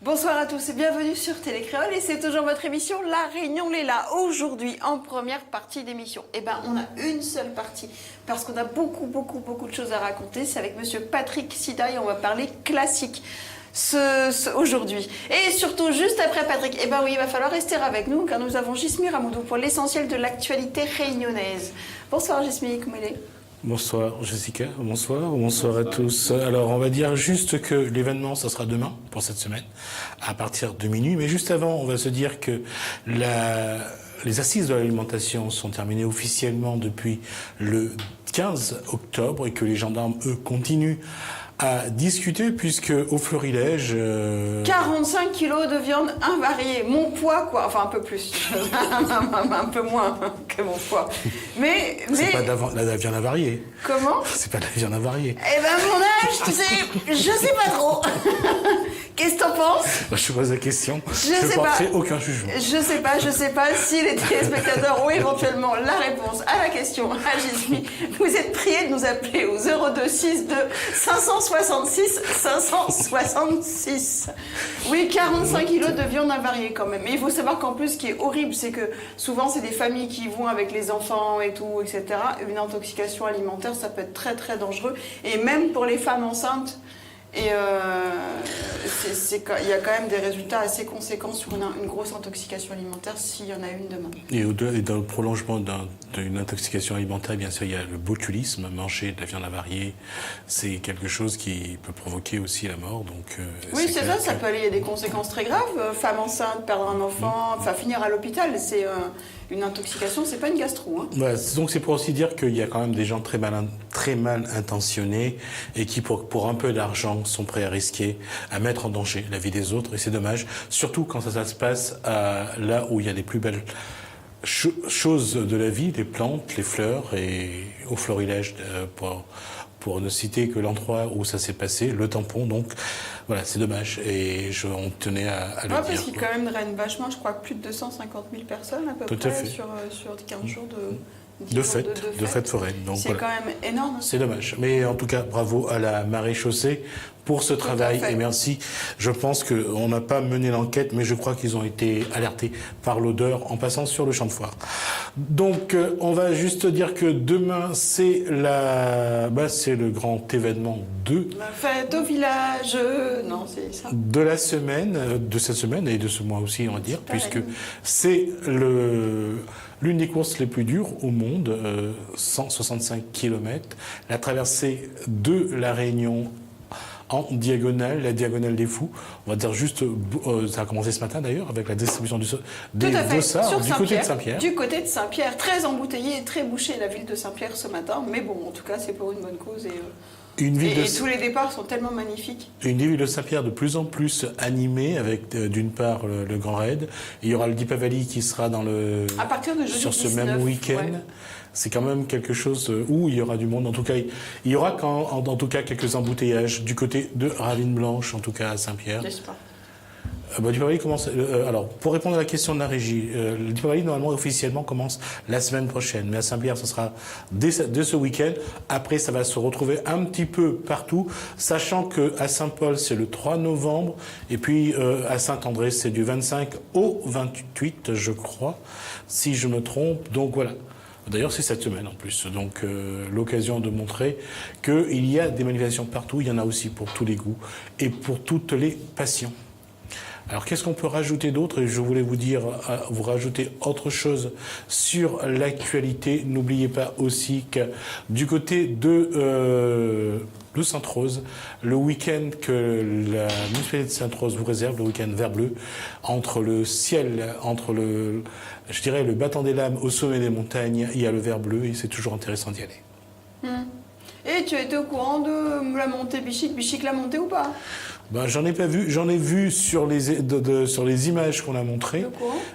Bonsoir à tous et bienvenue sur Télécréole et c'est toujours votre émission La Réunion l'est là. Aujourd'hui, en première partie d'émission, on a une seule partie parce qu'on a beaucoup de choses à raconter. C'est avec monsieur Patrick Sidaille, on va parler classique aujourd'hui. Et surtout, juste après Patrick, il va falloir rester avec nous car nous avons Jismi Ramoudou pour l'essentiel de l'actualité réunionnaise. Bonsoir Jismi, comment il est ? Bonsoir Jessica, bonsoir à tous. Alors on va dire juste que l'événement, ça sera demain pour cette semaine, à partir de minuit. Mais juste avant, on va se dire que les assises de l'alimentation sont terminées officiellement depuis le 15 octobre et que les gendarmes, eux, continuent à discuter puisque au florilège... 45 kilos de viande invariée. Mon poids, quoi. Enfin, un peu plus. Un peu moins que mon poids. Mais... C'est pas de la viande avariée. Comment ? C'est pas de la viande avariée. Mon âge, tu sais, je sais pas trop. Qu'est-ce que t'en penses ? Je te pose la question. Je sais porterai pas. aucun jugement. Je sais pas si les téléspectateurs ont éventuellement la réponse à la question à Jismi. Vous êtes priés de nous appeler au 0262 566 566. Oui, 45 kilos de viande avariée quand même. Mais il faut savoir qu'en plus, ce qui est horrible, c'est que souvent, c'est des familles qui vont avec les enfants et tout, etc. Une intoxication alimentaire, ça peut être très, très dangereux. Et même pour les femmes enceintes, et il y a quand même des résultats assez conséquents sur une grosse intoxication alimentaire s'il y en a une demain. Et au-delà, et dans le prolongement d'une intoxication alimentaire, bien sûr, il y a le botulisme. Manger de la viande avariée, c'est quelque chose qui peut provoquer aussi la mort. Donc, oui, c'est ça, ça peut aller, il y a des conséquences très graves. Femme enceinte, perdre un enfant, finir à l'hôpital, c'est... Une intoxication, c'est pas une gastro. Voilà, donc c'est pour aussi dire qu'il y a quand même des gens très mal intentionnés et qui, pour un peu d'argent, sont prêts à risquer, à mettre en danger la vie des autres. Et c'est dommage, surtout quand ça se passe là où il y a les plus belles choses de la vie, les plantes, les fleurs, et au florilège, pour ne citer que l'endroit où ça s'est passé, le tampon. Donc voilà, c'est dommage et on tenait à le dire. Parce qu'il quand même draine vachement, je crois que plus de 250 000 personnes à peu près sur 15 jours de fête foraine. C'est quand même énorme. C'est dommage. Mais en tout cas, bravo à la maréchaussée pour ce travail et merci. Je pense qu'on n'a pas mené l'enquête, mais je crois qu'ils ont été alertés par l'odeur en passant sur le champ de foire. Donc, on va juste dire que demain, c'est le grand événement la fête au village. Non, c'est ça. De la semaine, de cette semaine et de ce mois aussi, on va dire, puisque c'est l'une des courses les plus dures au monde, 165 km, la traversée de la Réunion en diagonale, la diagonale des fous. On va dire juste, ça a commencé ce matin d'ailleurs, avec la distribution des dossards du côté de Saint-Pierre. Du côté de Saint-Pierre, très embouteillé et très bouché la ville de Saint-Pierre ce matin, mais bon, en tout cas, c'est pour une bonne cause et tous les départs sont tellement magnifiques. Une ville de Saint-Pierre de plus en plus animée avec d'une part le Grand Raid. Il y aura le Deepavali qui sera à partir de jeudi sur ce 19, même week-end. Ouais. C'est quand même quelque chose où il y aura du monde. En tout cas, il y aura en tout cas quelques embouteillages du côté de Ravine Blanche, en tout cas à Saint-Pierre. J'espère. Deepavali commence. Alors, pour répondre à la question de la régie, le Deepavali normalement officiellement commence la semaine prochaine, mais à Saint-Pierre, ce sera dès ce week-end. Après, ça va se retrouver un petit peu partout, sachant que à Saint-Paul c'est le 3 novembre, et puis à Saint-André c'est du 25 au 28, je crois, si je me trompe. Donc voilà. D'ailleurs, c'est cette semaine en plus, donc l'occasion de montrer qu'il y a des manifestations partout. Il y en a aussi pour tous les goûts et pour toutes les passions. Alors, qu'est-ce qu'on peut rajouter d'autre ? Et je voulais vous rajouter autre chose sur l'actualité. N'oubliez pas aussi que du côté de Sainte-Rose, le week-end que la municipalité de Sainte-Rose vous réserve, le week-end vert bleu, entre le ciel, le battant des lames au sommet des montagnes, il y a le vert bleu et c'est toujours intéressant d'y aller. Et tu étais au courant de la montée Bichic l'a montée ou pas ? J'en ai pas vu, j'en ai vu sur les images qu'on a montrées,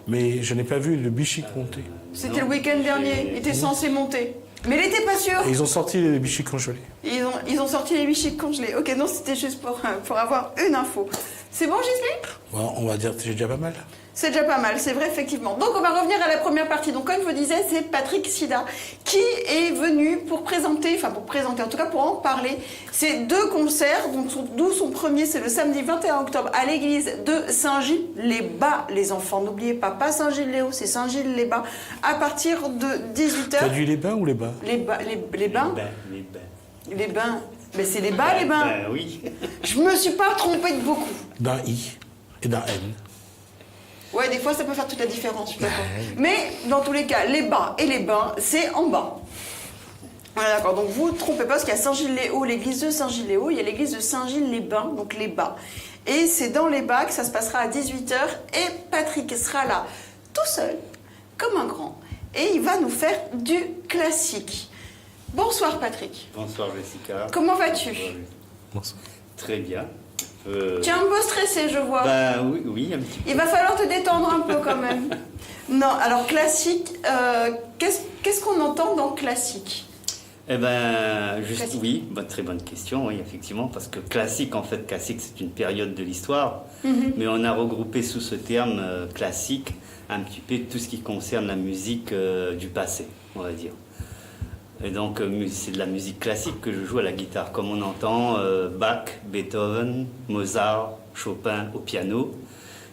mais je n'ai pas vu le Bichic monter. C'était le week-end dernier, il était censé monter. Mais il n'était pas sûr. Et ils ont sorti les Bichic congelés. Ils ont sorti les Bichic congelés. Ok, non, c'était juste pour avoir une info. C'est bon, Gisèle ? On va dire que c'est déjà pas mal. C'est déjà pas mal, c'est vrai, effectivement. Donc, on va revenir à la première partie. Donc, comme je vous disais, c'est Patrick Sida qui est venu pour présenter, en tout cas pour en parler, ces deux concerts, donc d'où son premier, c'est le samedi 21 octobre à l'église de Saint-Gilles-les-Bas, les enfants. N'oubliez pas Saint-Gilles-les-Hauts, c'est Saint-Gilles-les-Bas, à partir de 18h. Tu as dit les bains ou les bas? Les bains. Les bains. Les bains. Mais c'est les bas, les bains. Ben oui. Je me suis pas trompée de beaucoup. D'un I et d'un N. Ouais, des fois, ça peut faire toute la différence, je suis d'accord. Mais, dans tous les cas, les bas et les bains, c'est en bas. Voilà, d'accord. Donc, vous ne trompez pas, parce qu'il y a Saint-Gilles-les-Hauts, l'église de Saint-Gilles-les-Hauts, il y a l'église de Saint-Gilles-les-Bains, donc les bas. Et c'est dans les bas que ça se passera à 18h, et Patrick sera là, tout seul, comme un grand, et il va nous faire du classique. Bonsoir, Patrick. Bonsoir Jessica. Comment vas-tu? Bonsoir. Très bien. Tu es un peu stressé, je vois. Bah oui, un petit peu. Il va falloir te détendre un peu quand même. Non, alors classique, qu'est-ce qu'on entend dans classique? Eh ben, juste Classique. oui, très bonne question, oui, effectivement, parce que classique, en fait, classique, c'est une période de l'histoire, mais on a regroupé sous ce terme classique un petit peu tout ce qui concerne la musique du passé, on va dire. Et donc, c'est de la musique classique que je joue à la guitare, comme on entend Bach, Beethoven, Mozart, Chopin au piano.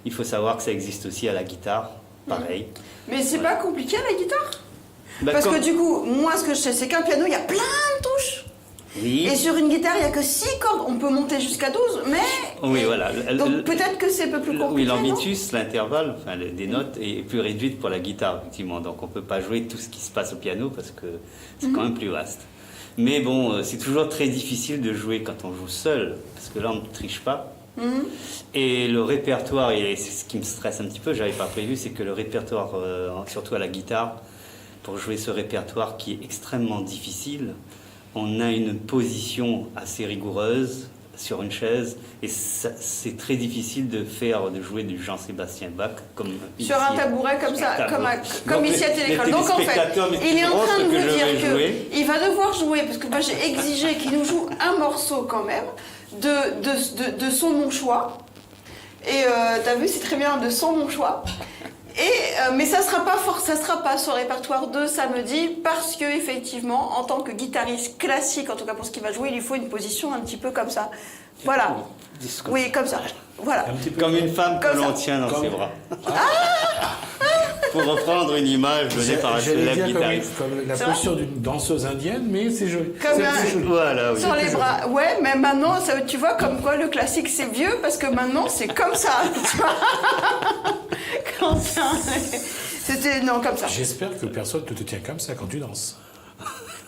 Il faut savoir que ça existe aussi à la guitare, pareil. Mais c'est pas compliqué la guitare? Bah, Parce comme- que du coup, moi ce que je sais, c'est qu'un piano, il y a plein de touches. Oui. Et sur une guitare, il n'y a que 6 cordes. On peut monter jusqu'à 12, mais... Oui, voilà. Donc peut-être que c'est un peu plus compliqué, Oui, non? l'ambitus, l'intervalle, enfin, des notes est plus réduite pour la guitare, effectivement. Donc on ne peut pas jouer tout ce qui se passe au piano parce que c'est quand même plus vaste. Mais bon, c'est toujours très difficile de jouer quand on joue seul, parce que là on ne triche pas. Et le répertoire, et c'est ce qui me stresse un petit peu, j'avais pas prévu, c'est que le répertoire, surtout à la guitare, pour jouer ce répertoire qui est extrêmement difficile, on a une position assez rigoureuse sur une chaise et c'est très difficile de jouer du Jean-Sébastien Bach comme Sur un tabouret comme ça, comme Donc, ici à les Télécole. Donc en fait, téléspectateurs il est en train de que vous je dire vais jouer. qu'il va devoir jouer, parce que moi j'ai exigé qu'il nous joue un morceau quand même, de son mon choix. Et t'as vu, c'est très bien, de son mon choix. Mais ça sera pas sur répertoire de samedi, parce que effectivement, en tant que guitariste classique, en tout cas pour ce qu'il va jouer, il lui faut une position un petit peu comme ça. Voilà. Oui, comme ça. Voilà. Un petit peu Comme une femme que Comme ça. l'on tient dans Comme- ses bras. Pour reprendre une image donnée par un J'allais célèbre dire guitariste. comme la C'est posture d'une danseuse indienne, mais c'est joli. Comme C'est un- assez joli. Voilà, oui. Sur les bras. Ouais, mais maintenant, tu vois, comme quoi le classique c'est vieux, parce que maintenant c'est comme ça. Tu vois. C'était. Non, comme ça. J'espère que personne ne te tient comme ça quand tu danses.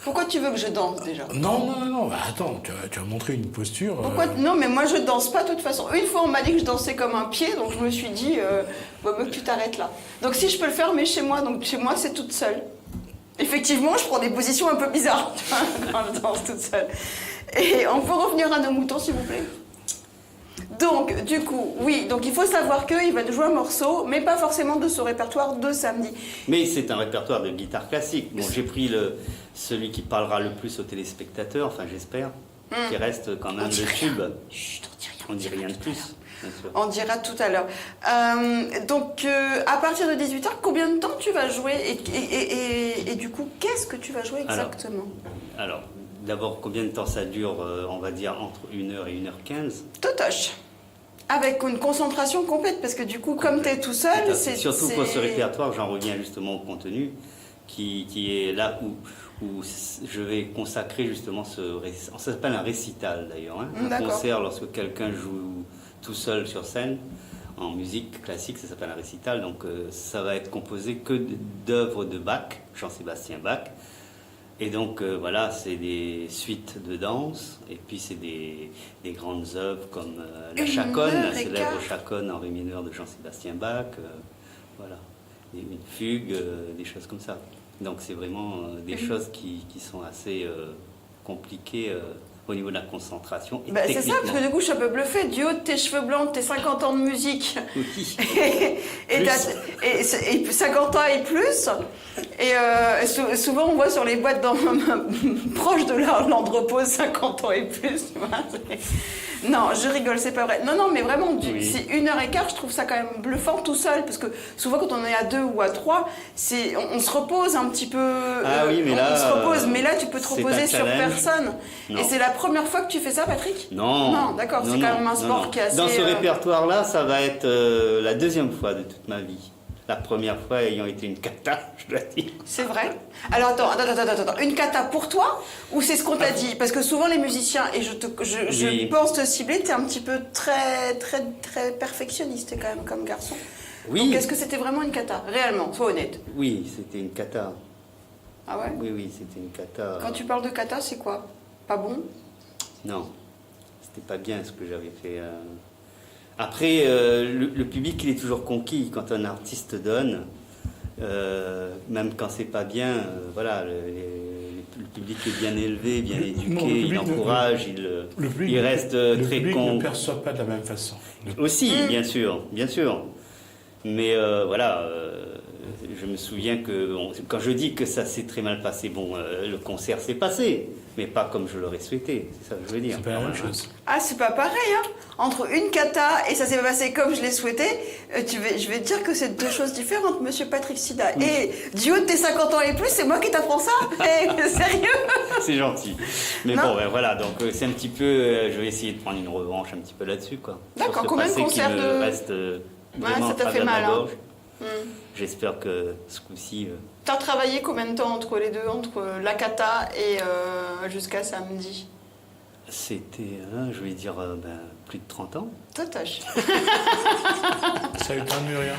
Pourquoi tu veux que je danse déjà? Non. Bah, attends, tu as montré une posture. Pourquoi Non, mais moi je danse pas de toute façon. Une fois on m'a dit que je dansais comme un pied, donc je me suis dit, vaut mieux que tu t'arrêtes là. Donc si je peux le faire, mais chez moi, donc chez moi c'est toute seule. Effectivement, je prends des positions un peu bizarres tu vois, quand je danse toute seule. Et on peut revenir à nos moutons, s'il vous plaît. Donc, du coup, oui, donc il faut savoir qu'il va jouer un morceau, mais pas forcément de ce répertoire de samedi. Mais c'est un répertoire de guitare classique. Bon, j'ai pris celui qui parlera le plus aux téléspectateurs, enfin j'espère, qui reste quand même le tube. Chut, on dit rien. On dit rien de plus, bien sûr. On dira tout à l'heure. Donc, à partir de 18h, combien de temps tu vas jouer et du coup, qu'est-ce que tu vas jouer exactement? Alors, d'abord, combien de temps ça dure? On va dire entre 1h et 1h15. Totoche. Avec une concentration complète, parce que du coup, comme tu es tout seul, c'est... Surtout pour ce répertoire, j'en reviens justement au contenu, qui est là où je vais consacrer justement ça s'appelle un récital d'ailleurs, hein. Un D'accord. concert lorsque quelqu'un joue tout seul sur scène, en musique classique, ça s'appelle un récital, donc ça va être composé que d'œuvres de Bach, Jean-Sébastien Bach. Et donc voilà, c'est des suites de danse, et puis c'est des grandes œuvres comme la chaconne, la célèbre chaconne en ré mineur de Jean-Sébastien Bach, voilà, une fugue, des choses comme ça. Donc c'est vraiment des choses qui sont assez compliquées au niveau de la concentration. Et C'est ça, parce techniquement. que du coup, je suis un peu bluffée. Du haut de tes cheveux blancs, de tes 50 ans de musique, Oui. et 50 ans et plus. Et souvent, on voit sur les boîtes proches de l'andropause 50 ans et plus. Tu vois, non, je rigole, c'est pas vrai. Non, mais vraiment, Oui. c'est 1h15, je trouve ça quand même bluffant tout seul, parce que souvent quand on est à 2 ou à 3, on se repose un petit peu. Ah oui, mais là, on se repose, mais là tu peux te c'est reposer un sur challenge. personne. Non. Et c'est la première fois que tu fais ça, Patrick? Non. Non, d'accord, c'est quand même un sport qui est assez. Dans ce répertoire-là, ça va être la deuxième fois de toute ma vie. La première fois ayant été une cata, je dois dire. C'est vrai. Alors attends, une cata pour toi ou c'est ce qu'on t'a dit? Parce que souvent les musiciens, et je Oui. pense te cibler, t'es un petit peu très perfectionniste quand même comme garçon. Oui. Donc est-ce que c'était vraiment une cata? Réellement, sois honnête. Oui, c'était une cata. Ah ouais? Oui, c'était une cata. Quand tu parles de kata, c'est quoi? Pas bon? Non, c'était pas bien ce que j'avais fait. Après, le public, il est toujours conquis quand un artiste donne, même quand c'est pas bien. Voilà, le public est bien élevé, bien éduqué, non, le il public encourage, il reste le très public con. ne perçoit pas de la même façon. Aussi, bien sûr, bien sûr. Mais voilà, je me souviens que quand je dis que ça s'est très mal passé, bon, le concert s'est passé, mais pas comme je l'aurais souhaité, c'est ça que je veux dire. C'est pas la même chose. Ah, c'est pas pareil, hein? Entre une cata et ça s'est pas passé comme je l'ai souhaité, je vais te dire que c'est deux choses différentes, monsieur Patrick Sida. Et du haut de tes 50 ans et plus, c'est moi qui t'apprends ça? Sérieux? C'est gentil. Mais Non. bon, ben voilà, donc c'est un petit peu. Je vais essayer de prendre une revanche un petit peu là-dessus, quoi. D'accord, Sur ce combien de passé qui concerts me de- reste vraiment ça à t'a fait travers mal, la hein. gorge. J'espère que ce coup-ci. T'as travaillé combien de temps entre les deux, entre la cata et jusqu'à samedi? C'était, je vais dire, plus de 30 ans. Totoche. Ça a eu un Muriel.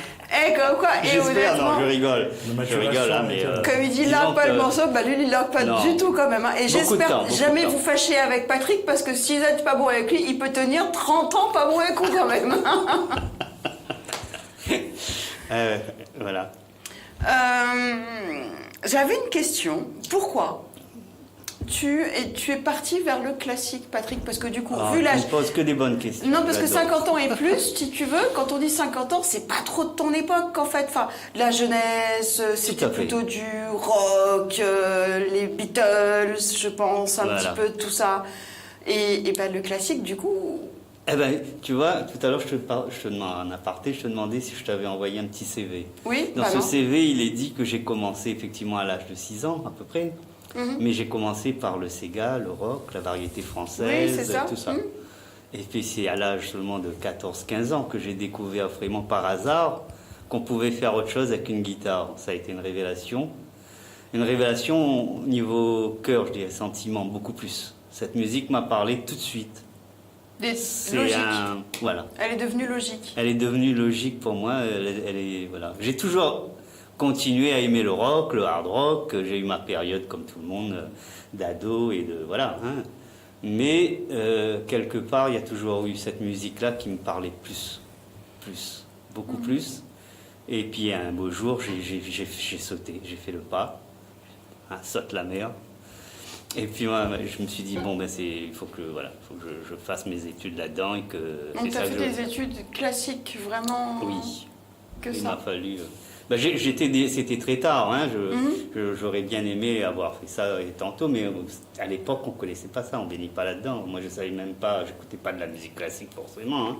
Comme quoi, et J'espère, honnêtement, non, je rigole. De Je maturation, rigole, hein, mais. comme il dit disons là, pas que- le morceau, lui, il l'a pas Non. du tout quand même. Hein. Et Beaucoup de j'espère temps, beaucoup jamais de temps. vous fâcher avec Patrick, parce que si vous n'êtes pas bon avec lui, il peut tenir 30 ans pas bon avec vous quand même. Voilà. J'avais une question. Pourquoi tu es parti vers le classique, Patrick? Parce que du coup, Ah, vu tu l'âge... me poses que des bonnes questions. Non, parce que j'adore. 50 ans et plus, si tu veux, quand on dit 50 ans, c'est pas trop de ton époque, en fait. Enfin, la jeunesse, c'était à fait. plutôt du rock, les Beatles, je pense, un Voilà. petit peu tout ça. Et ben, le classique, du coup... Eh ben, tu vois, tout à l'heure, je te demandais en aparté, je te demandais si je t'avais envoyé un petit CV. Oui, Dans bah ce non. CV, il est dit que j'ai commencé effectivement à l'âge de 6 ans, à peu près. Mhm. Mais j'ai commencé par le Sega, le rock, la variété Oui, française, c'est ça. tout ça. Mhm. Et puis c'est à l'âge seulement de 14-15 ans que j'ai découvert vraiment par hasard qu'on pouvait faire autre chose avec une guitare. Ça a été une révélation. Une révélation au niveau cœur, je dirais, sentiment, beaucoup plus. Cette musique m'a parlé tout de suite. C'est Logique. Voilà. Elle est devenue logique. Elle est devenue logique pour moi. Voilà. J'ai toujours continué à aimer le rock, le hard rock. J'ai eu ma période, comme tout le monde, d'ado et de voilà. Hein. Mais quelque part, il y a toujours eu cette musique-là qui me parlait plus, beaucoup plus. Et puis un beau jour, j'ai sauté, j'ai fait le pas, saute la mer. Et puis moi, je me suis dit bon ben il faut que je fasse mes études là-dedans et que. Donc, tu as fait des études classiques, vraiment... Oui. Que Il ça. m'a fallu. C'était très tard. Hein, j'aurais bien aimé avoir fait ça tantôt, mais à l'époque, on ne connaissait pas ça, on ne baignait pas là-dedans. Moi, je ne savais même pas, j'écoutais pas de la musique classique forcément. Hein.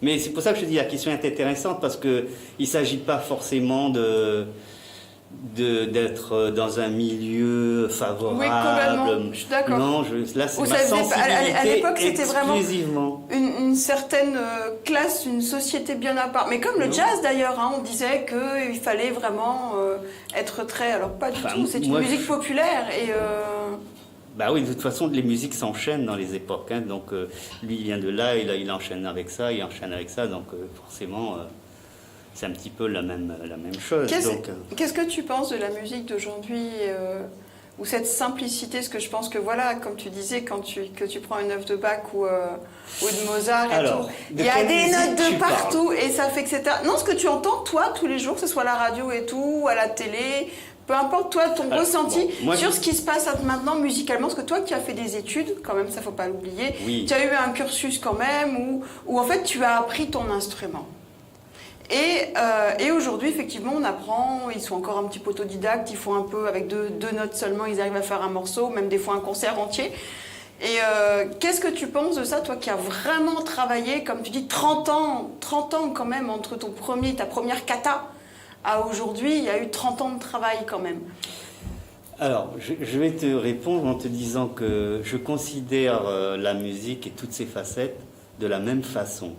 Mais c'est pour ça que je te dis, la question est intéressante, parce qu'il ne s'agit pas forcément d'être dans un milieu favorable. Oui, complètement. Je suis d'accord. Non, là, c'est Ou ma ça faisait- sensibilité à l'époque, c'était vraiment exclusivement. une certaine classe, une société bien à part. Mais comme le Non. jazz d'ailleurs, hein, on disait qu'il fallait vraiment être très... Alors pas du Enfin, tout, c'est une moi, musique populaire et... Bah oui, de toute façon, les musiques s'enchaînent dans les époques. Hein, donc, lui, il vient de là, il enchaîne avec ça, il enchaîne avec ça. Donc, forcément, c'est un petit peu la même chose. Qu'est-ce que tu penses de la musique d'aujourd'hui ou cette simplicité? Parce que je pense que voilà, comme tu disais, que tu prends une œuvre de Bach ou de Mozart et Alors, tout, de il y a quelle des musique notes de tu partout et ça fait que c'est... Non, ce que tu entends, toi, tous les jours, que ce soit à la radio et tout, ou à la télé, Peu importe, toi, ton ressenti bon, moi, sur ce qui se passe maintenant musicalement, parce que toi qui as fait des études, quand même, ça faut pas l'oublier, Oui. tu as eu un cursus quand même où en fait tu as appris ton instrument. Et aujourd'hui, effectivement, on apprend, ils sont encore un petit peu autodidactes, ils font un peu, avec deux notes seulement, ils arrivent à faire un morceau, même des fois un concert entier. Et qu'est-ce que tu penses de ça, toi qui as vraiment travaillé, comme tu dis, 30 ans quand même, entre ta première kata à aujourd'hui, il y a eu 30 ans de travail quand même. Alors, je vais te répondre en te disant que je considère la musique et toutes ses facettes de la même façon,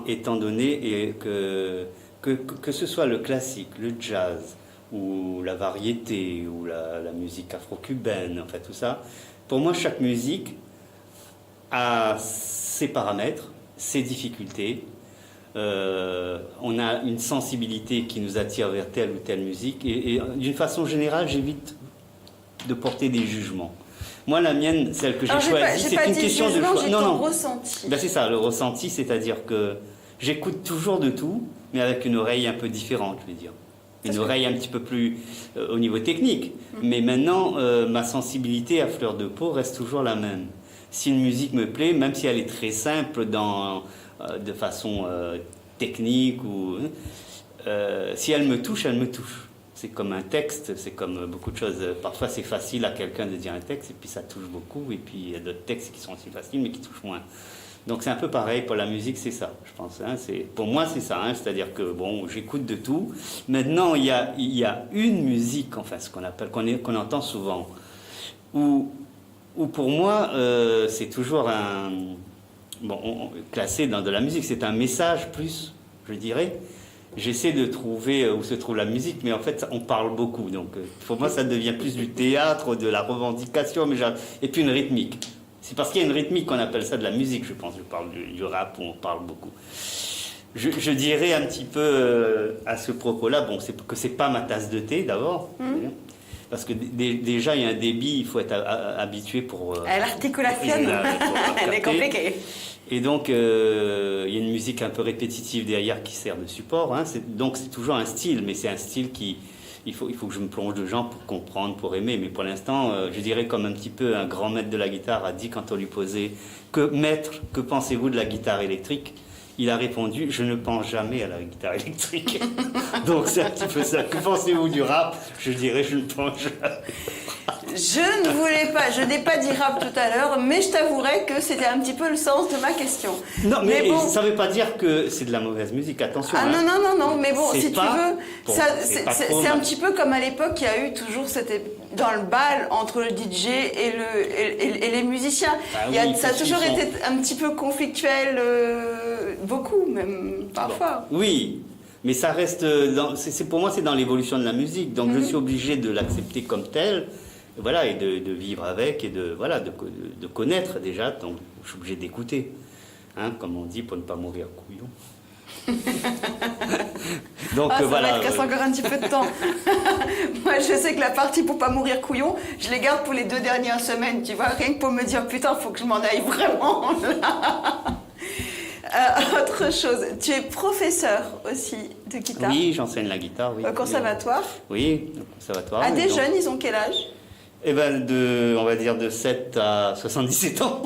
étant donné que ce soit le classique, le jazz, ou la variété, ou la musique afro-cubaine, enfin tout ça, pour moi, chaque musique a ses paramètres, ses difficultés. On a une sensibilité qui nous attire vers telle ou telle musique et d'une façon générale, j'évite de porter des jugements. Moi, la mienne, celle que j'ai choisie, c'est une question de choix. Non, ressenti. Ben, c'est ça, le ressenti, c'est-à-dire que j'écoute toujours de tout, mais avec une oreille un peu différente, je veux dire. Une oreille un petit peu plus au niveau technique. Mais maintenant, ma sensibilité à fleur de peau reste toujours la même. Si une musique me plaît, même si elle est très simple de façon technique, si elle me touche, elle me touche. C'est comme un texte, c'est comme beaucoup de choses. Parfois, c'est facile à quelqu'un de dire un texte, et puis ça touche beaucoup, et puis il y a d'autres textes qui sont aussi faciles, mais qui touchent moins. Donc c'est un peu pareil pour la musique, c'est ça, je pense. Hein, pour moi, c'est ça. Hein, c'est-à-dire que bon, j'écoute de tout. Maintenant, il y a une musique, enfin, ce qu'on entend souvent, où pour moi, c'est toujours classé dans de la musique. C'est un message plus, je dirais. J'essaie de trouver où se trouve la musique, mais en fait, on parle beaucoup. Donc, pour moi, ça devient plus du théâtre, de la revendication, et puis une rythmique. C'est parce qu'il y a une rythmique qu'on appelle ça de la musique, je pense. Je parle du rap où on parle beaucoup. Je dirais un petit peu à ce propos-là, que c'est pas ma tasse de thé d'abord. Parce que déjà, il y a un débit, il faut être habitué pour... L'articulation, elle est compliquée. Et donc, il y a une musique un peu répétitive derrière qui sert de support. Hein. Donc, c'est toujours un style, mais c'est un style qui... Il faut que je me plonge dedans pour comprendre, pour aimer. Mais pour l'instant, je dirais comme un petit peu un grand maître de la guitare a dit quand on lui posait « Maître, que pensez-vous de la guitare électrique ?» Il a répondu « Je ne pense jamais à la guitare électrique. » Donc c'est un petit peu ça. Que pensez-vous du rap? Je dirais « Je ne pense jamais. » Je n'ai pas dit rap tout à l'heure, mais je t'avouerai que c'était un petit peu le sens de ma question. Non, mais bon, ça ne veut pas dire que c'est de la mauvaise musique, attention. Ah hein. non, mais bon, si tu veux, c'est un petit peu comme à l'époque, il y a eu toujours dans le bal entre le DJ et les musiciens. Ça a toujours été un petit peu conflictuel, beaucoup même, parfois. Bon. Oui, mais ça reste, pour moi c'est dans l'évolution de la musique, donc je suis obligé de l'accepter comme tel. Voilà, et de vivre avec et de connaître déjà, donc je suis obligé d'écouter, hein, comme on dit, pour ne pas mourir couillon. Donc voilà. Ça reste encore un petit peu de temps. Moi, je sais que la partie pour pas mourir couillon, je les garde pour les 2 dernières semaines, tu vois, rien que pour me dire putain, faut que je m'en aille vraiment là. Autre chose, tu es professeur aussi de guitare. Oui, j'enseigne la guitare, oui. Au conservatoire. Oui, au conservatoire. À des jeunes, ils ont quel âge? Eh ben, on va dire de 7 à 77 ans.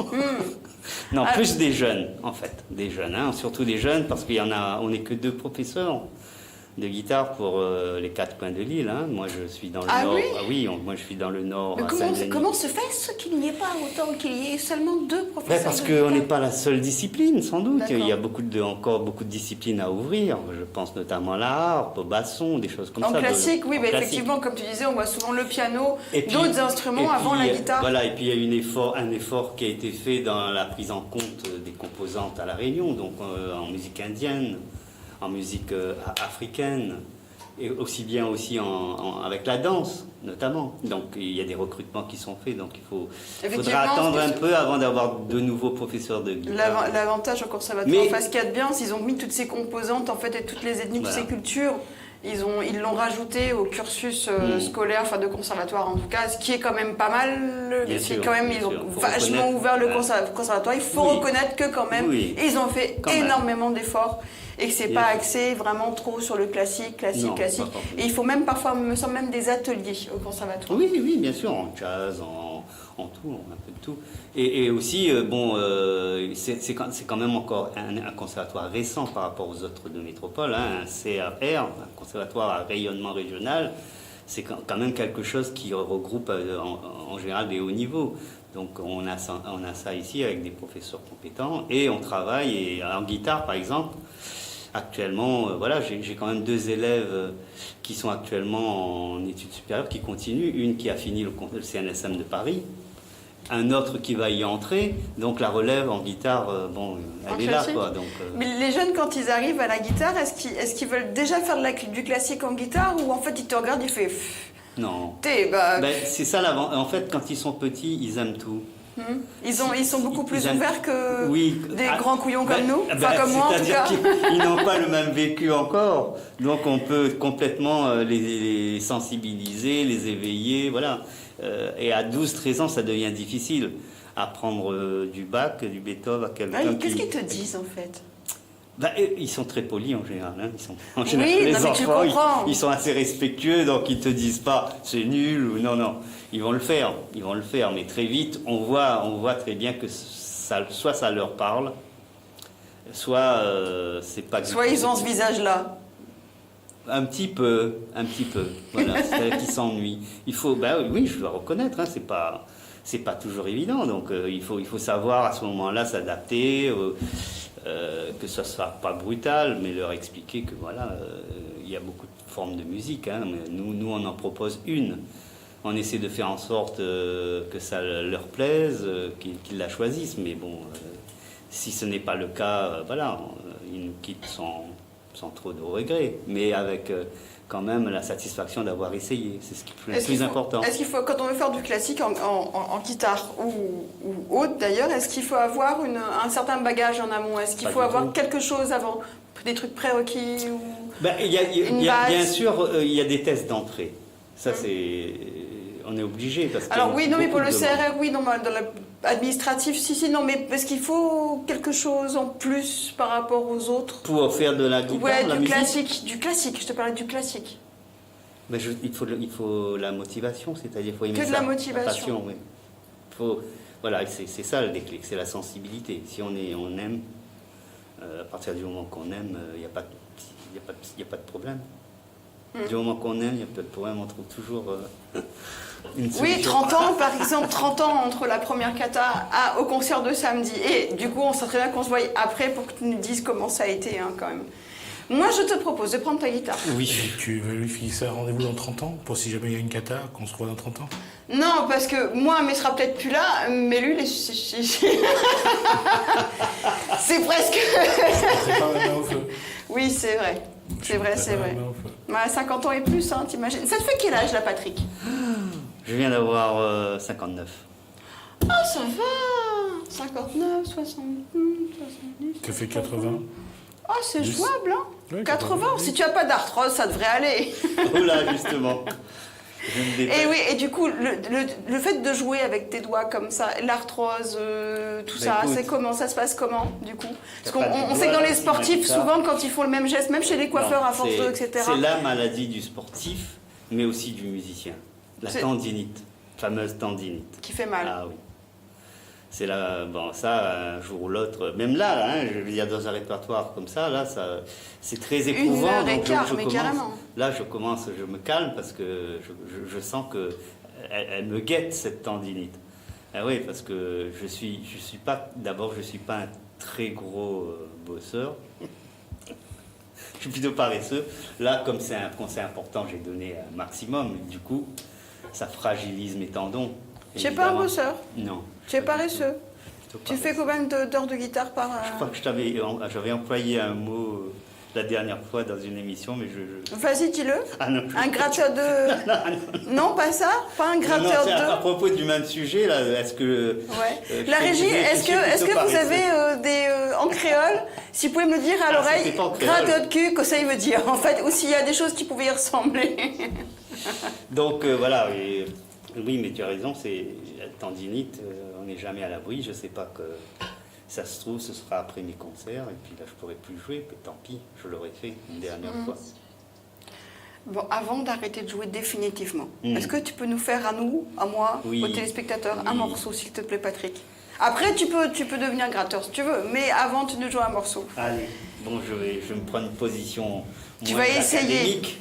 Non, plus des jeunes, en fait. Des jeunes, hein, surtout des jeunes, parce on n'est que 2 professeurs de guitare pour les 4 coins de l'île. Hein. Moi, je suis dans le nord. Oui, ah oui, moi, je suis dans le nord. Mais comment se fait qu'il n'y ait pas autant, qu'il y ait seulement 2 professeurs? Parce qu'on n'est pas la seule discipline, sans doute. D'accord. Il y a encore beaucoup de disciplines à ouvrir. Je pense notamment à la harpe, au basson, des choses comme ça. En classique, oui, mais classique. Effectivement, comme tu disais, on voit souvent le piano, d'autres instruments avant la guitare. Voilà, et puis il y a un effort qui a été fait dans la prise en compte des composantes à La Réunion, donc en musique indienne, en musique africaine, et aussi bien avec la danse, notamment. Donc il y a des recrutements qui sont faits, donc il faudra attendre un peu avant d'avoir de nouveaux professeurs de guitare. L'avantage au conservatoire, ce qu'il y a de bien, c'est qu'ils ont mis toutes ces composantes, en fait, et toutes les ethnies, toutes ces cultures, ils l'ont rajouté au cursus scolaire, enfin de conservatoire en tout cas, ce qui est quand même pas mal. Ils ont vachement ouvert le conservatoire. Il faut reconnaître que quand même, ils ont fait énormément d'efforts. et que c'est pas axé vraiment trop sur le classique. Non, Classique. pas forcément. Et il faut même parfois, me semble, même des ateliers au conservatoire. Oui, bien sûr, en jazz, en tout, un peu de tout. Et aussi, c'est quand même encore un conservatoire récent par rapport aux autres de métropole, hein, un CRR, un conservatoire à rayonnement régional. C'est quand même quelque chose qui regroupe en général des hauts niveaux. Donc on a ça ici avec des professeurs compétents et on travaille et en guitare par exemple. Actuellement, j'ai quand même 2 élèves qui sont actuellement en études supérieures, qui continuent. Une qui a fini le CNSM de Paris, un autre qui va y entrer. Donc la relève en guitare, elle est là, quoi. Donc, Mais les jeunes, quand ils arrivent à la guitare, est-ce qu'ils veulent déjà faire du classique en guitare ou en fait ils te regardent, ils font non. Ben, c'est ça l'avant. En fait, quand ils sont petits, ils aiment tout. Ils sont beaucoup plus ouverts que des Ah, grands couillons comme nous, comme moi en tout c'est-à-dire cas. qu'ils n'ont pas le même vécu encore, donc on peut complètement les sensibiliser, les éveiller, voilà. Et à 12-13 ans, ça devient difficile. Apprendre du Bach, du Beethoven à quelqu'un Qu'est-ce qu'ils te disent en fait? Ils sont très polis en général. Hein. Oui, les non, mais tu enfants, comprends. ils sont assez respectueux, donc ils te disent pas c'est nul ou non. Ils vont le faire, mais très vite, on voit très bien que soit ça leur parle, soit c'est pas. Soit ils ont ce visage-là. Un petit peu, voilà, c'est-à-dire qu'ils s'ennuient. Il faut, oui, je dois reconnaître, hein, c'est pas toujours évident, donc il faut savoir à ce moment-là s'adapter. Que ça ne soit pas brutal, mais leur expliquer que voilà, il y a beaucoup de formes de musique. Hein, mais nous, on en propose une. On essaie de faire en sorte que ça leur plaise, qu'ils la choisissent. Mais bon, si ce n'est pas le cas, ils nous quittent sans trop de regrets, mais avec quand même la satisfaction d'avoir essayé. C'est ce qui est le plus important. Est-ce qu'il faut, quand on veut faire du classique en guitare ou autre d'ailleurs, est-ce qu'il faut avoir un certain bagage en amont? Est-ce qu'il faut avoir quelque chose avant? Des trucs prérequis ou bien sûr, il y a des tests d'entrée. Ça, on est obligé. Alors oui, non, mais pour le CRR, oui, non, dans l'administratif, si, non, mais parce qu'il faut quelque chose en plus par rapport aux autres. Pour faire de la guitare, ouais, la musique. du classique, je te parlais du classique. Mais il faut la motivation, c'est-à-dire il faut aimer que ça. de la motivation. La passion, oui. Voilà, c'est ça le déclic, c'est la sensibilité. Si on aime, à partir du moment qu'on aime, il n'y a pas de problème. Du moment qu'on aime, il n'y a pas de problème, on trouve toujours une solution. Oui, 30 ans, par exemple, 30 ans entre la première cata au concert de samedi. Et du coup, on sait très bien qu'on se voit après pour que tu nous dises comment ça a été, hein, quand même. Moi, je te propose de prendre ta guitare. Oui. Et tu veux lui fixer un rendez-vous dans 30 ans, pour si jamais il y a une cata, qu'on se revoit dans 30 ans? Non, parce que moi, mais sera peut-être plus là, mais lui, c'est presque... C'est pas la main au feu. Oui, c'est vrai. C'est vrai. Ouais, 50 ans et plus, hein, t'imagines. Ça te fait quel âge, là, Patrick? Je viens d'avoir 59. Ah, ça va. 59, 60, 70... Ça fait 80. Ah, c'est jouable, hein. Ouais, 80, si tu n'as pas d'arthrose, ça devrait aller. Oh là, justement. Et oui, et du coup, le fait de jouer avec tes doigts comme ça, l'arthrose, tout ça, écoute, c'est comment? Ça se passe comment, du coup? Parce pas de qu'on sait que dans doigts, les sportifs, ça. souvent, quand ils font le même geste, même chez les coiffeurs à force d'eux, etc. C'est la maladie du sportif, mais aussi du musicien. La tendinite, fameuse tendinite. Qui fait mal. Ah oui. C'est là, ça, un jour ou l'autre, même là, hein, je veux dire, dans un répertoire comme ça, là, c'est très éprouvant. 1 heure et quart, mais carrément. Là, je me calme parce que je sens que elle me guette, cette tendinite. Ah oui, parce que je suis pas un très gros bosseur. Je suis plutôt paresseux. Là, comme c'est un concert important, j'ai donné un maximum. Du coup, ça fragilise mes tendons. Tu n'es pas un bosseur? Non. Tu es paresseux? Tu fais combien d'heures de guitare par... Je crois que j'avais employé un mot la dernière fois dans une émission, mais Vas-y, dis-le. Ah non. Un gratteur de... Non, pas ça? Pas un gratteur c'est à de... propos du même sujet, là, est-ce que... Ouais. La régie, est-ce que vous avez en créole, si vous pouvez me le dire à l'oreille, gratteur de cul, que ça veut dire, en fait, ou s'il y a des choses qui pouvaient y ressembler. Donc, voilà, oui, mais tu as raison, c'est la tendinite, on n'est jamais à l'abri, je sais pas Ça se trouve, ce sera après mes concerts, et puis là, je pourrai plus jouer, mais tant pis, je l'aurais fait une dernière fois. Bon, avant d'arrêter de jouer définitivement, est-ce que tu peux nous faire à nous, à moi, Oui. aux téléspectateurs, un Oui. morceau, s'il te plaît, Patrick? Après, tu peux devenir gratteur si tu veux, mais avant, tu nous joues un morceau. Allez, bon, je vais me prendre une position Tu moins vas essayer. académique.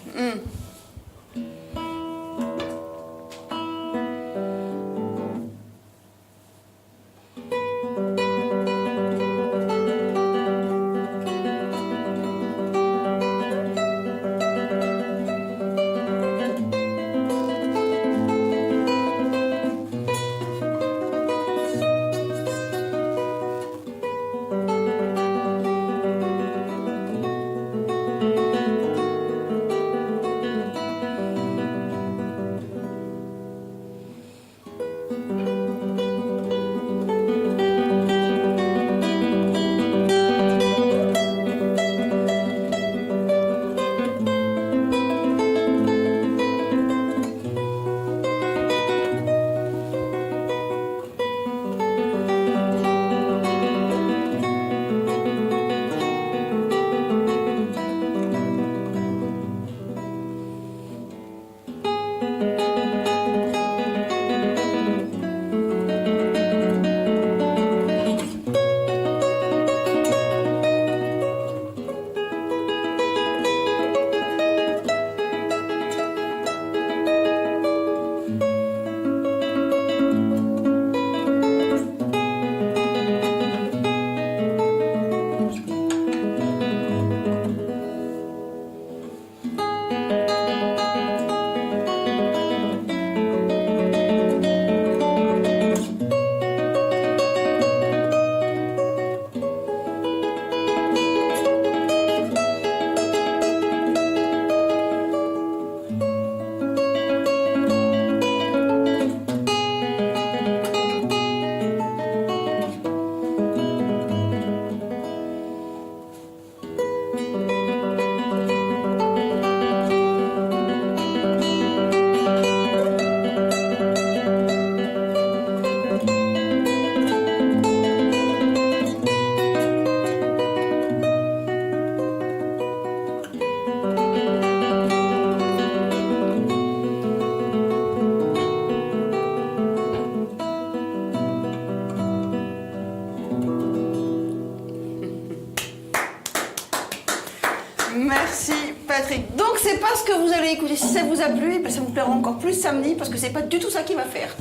Merci Patrick. Donc c'est pas ce que vous allez écouter. Si ça vous a plu, ben, ça vous plaira encore plus samedi parce que c'est pas du tout ça qu'il va faire.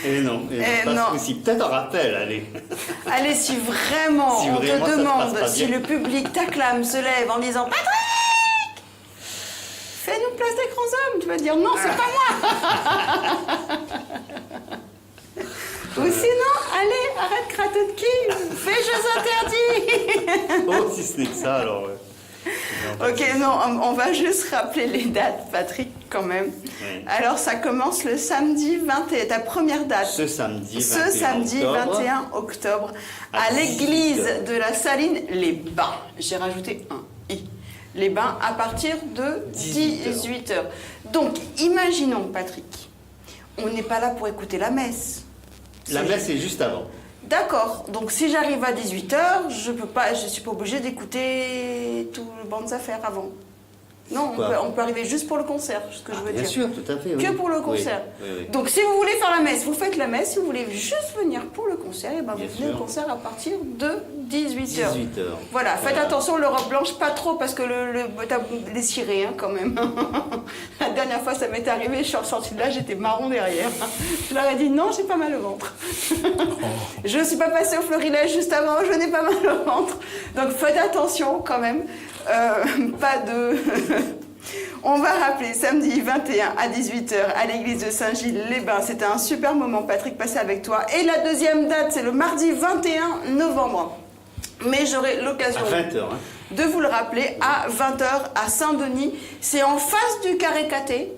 Et non, pas non. ce coup-ci. Peut-être un rappel, allez. Allez, si vraiment Si on vraiment te ça se passe demande, pas si bien. le public t'acclame, se lève en disant Patrick, fais-nous place des grands hommes, tu vas dire non, c'est pas moi. Ou sinon, allez, arrête gratter de qui, fais jeux interdits. Oh, si ce n'est que ça, alors. Ok, non, on va juste rappeler les dates, Patrick, quand même. Oui. Alors, ça commence le samedi 21, ta première date. Ce samedi 21 Ce samedi octobre, 21 octobre, à à l'église 18 de la Saline, les Bains. J'ai rajouté un i. Les Bains à partir de 18h. Donc, imaginons, Patrick, on n'est pas là pour écouter la messe. La messe est juste avant. D'accord, donc si j'arrive à 18h, je suis pas obligée d'écouter tout le banc d'affaires avant. Non, on peut arriver juste pour le concert, ce que je veux Bien dire. sûr, tout à fait. Que oui. pour le Oui, concert. oui, oui. Donc si vous voulez faire la messe, vous faites la messe. Si vous voulez juste venir pour le concert, et ben vous Bien venez au sûr. concert à partir de 18h. 18h. Voilà, faites attention, l'Europe blanche, pas trop, parce que t'as déchiré hein, quand même. La dernière fois, ça m'est arrivé, je suis ressortie de là, j'étais marron derrière. Je leur ai dit non, j'ai pas mal au ventre. Je ne suis pas passée au florilège juste avant, je n'ai pas mal au ventre. Donc faites attention quand même. Pas de... On va rappeler samedi 21 à 18h à l'église de Saint-Gilles-les-Bains. C'était un super moment, Patrick, passé avec toi. Et la deuxième date, c'est le mardi 21 novembre. Mais j'aurai l'occasion À 20h. Hein. de vous le rappeler à 20h à Saint-Denis. C'est en face du Carré Caté.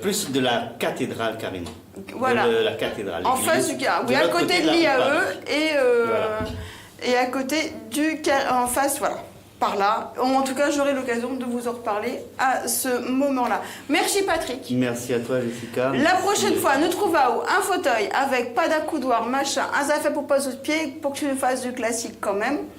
Plus de la cathédrale carrément. Voilà. De la cathédrale. En l'église. face du Carré. Oui, De à l'autre côté de la rue l'IAE Paris. et, Voilà. et à côté du Carré. En face, voilà. par là. En tout cas, j'aurai l'occasion de vous en reparler à ce moment-là. Merci Patrick. Merci à toi, Jessica. La prochaine fois, nous trouvons un fauteuil avec pas d'accoudoir, machin, un affaire pour poser au pied, pour que tu nous fasses du classique quand même.